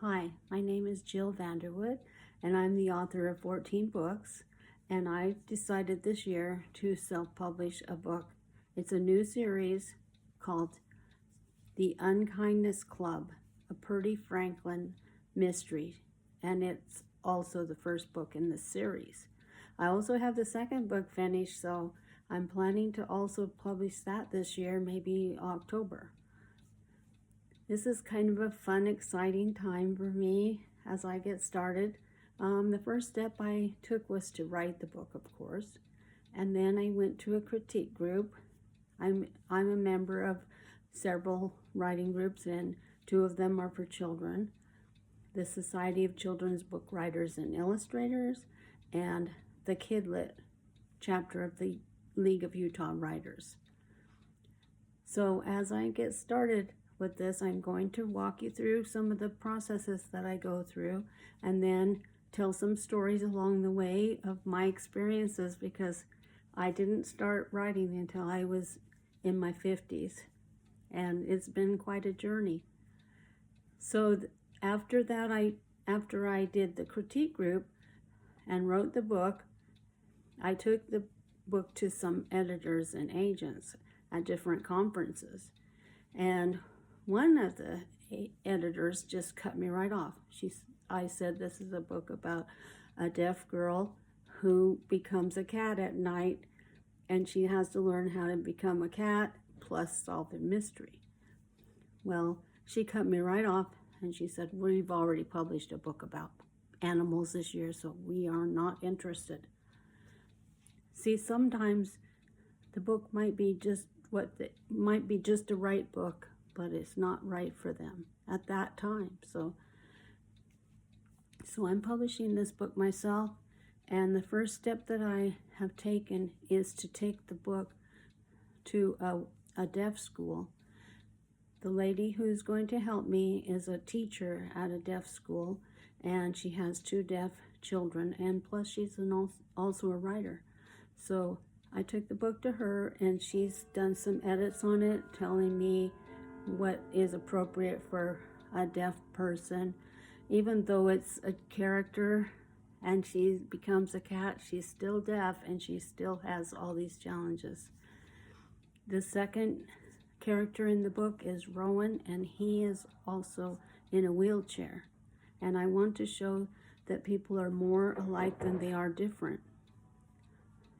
Hi, my name is Jill Vanderwood, and I'm the author of 14 books, and I've decided this year to self-publish a book. It's a new series called The Unkindness Club, a Purdy Franklin mystery, and it's also the first book in this series. I also have the second book finished, so I'm planning to also publish that this year, maybe October. This is kind of a fun, exciting time for me as I get started. The first step I took was to write the book, of course, and then I went to a critique group. I'm a member of several writing groups, and two of them are for children: the Society of Children's Book Writers and Illustrators, and the Kidlit chapter of the League of Utah Writers. So as I get started with this, I'm going to walk you through some of the processes that I go through, and then tell some stories along the way of my experiences, because I didn't start writing until I was in my 50s, and it's been quite a journey. So after I did the critique group and wrote the book, I took the book to some editors and agents at different conferences, and one of the editors just cut me right off. I said, this is a book about a deaf girl who becomes a cat at night, and she has to learn how to become a cat plus solve a mystery. Well, she cut me right off, and she said, we've already published a book about animals this year, so we are not interested. See, sometimes the book might be just a right book, but it's not right for them at that time. So I'm publishing this book myself, and the first step that I have taken is to take the book to a deaf school. The lady who's going to help me is a teacher at a deaf school, and she has 2 deaf children, and plus she's also a writer. So I took the book to her, and she's done some edits on it, telling me what is appropriate for a deaf person. Even though it's a character and she becomes a cat, she's still deaf, and she still has all these challenges. The second character in the book is Rowan, and he is also in a wheelchair. And I want to show that people are more alike than they are different,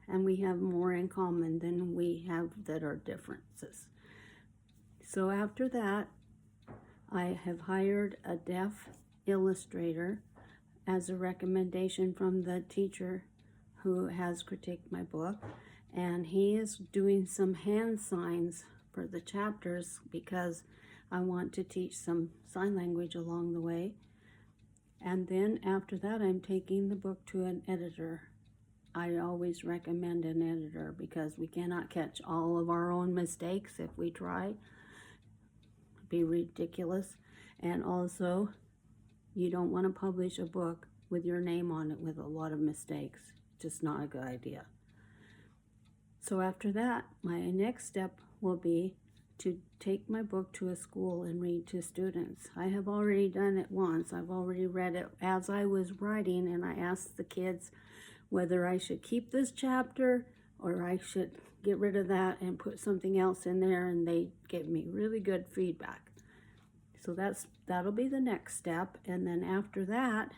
and we have more in common than we have that are differences. So after that, I have hired a deaf illustrator as a recommendation from the teacher who has critiqued my book, and he is doing some hand signs for the chapters because I want to teach some sign language along the way. And then after that, I'm taking the book to an editor. I always recommend an editor because we cannot catch all of our own mistakes if we try. It'd be ridiculous. And also, you don't want to publish a book with your name on it with a lot of mistakes. Just not a good idea. So after that, my next step will be to take my book to a school and read to students. I have already done it once. I've already read it as I was writing, and I asked the kids whether I should keep this chapter or I should get rid of that and put something else in there, and they gave me really good feedback. So that'll be the next step. And then after that,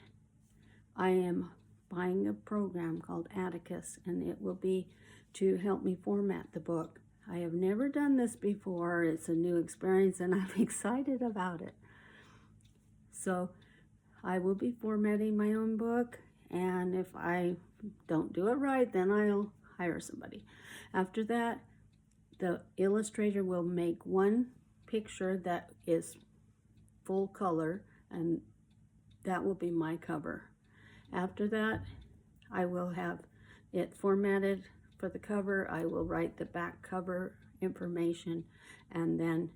I am buying a program called Atticus, and it will be to help me format the book. I have never done this before. It's a new experience, and I'm excited about it. So I will be formatting my own book, and if I don't do it right, then I'll hire somebody. After that, the illustrator will make one picture that is full color, and that will be my cover. After that, I will have it formatted for the cover. I will write the back cover information, and then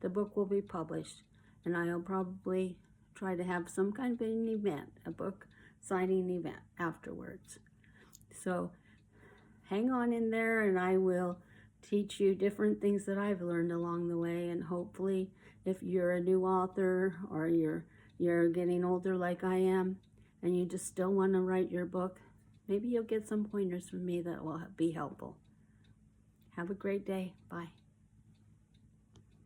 the book will be published, and I'll probably try to have some kind of an event, a book signing event afterwards. So hang on in there, and I will teach you different things that I've learned along the way, and hopefully if you're a new author or you you're getting older like I am, and you just still want to write your book, maybe you'll get some pointers from me that will be helpful. Have a great day. Bye.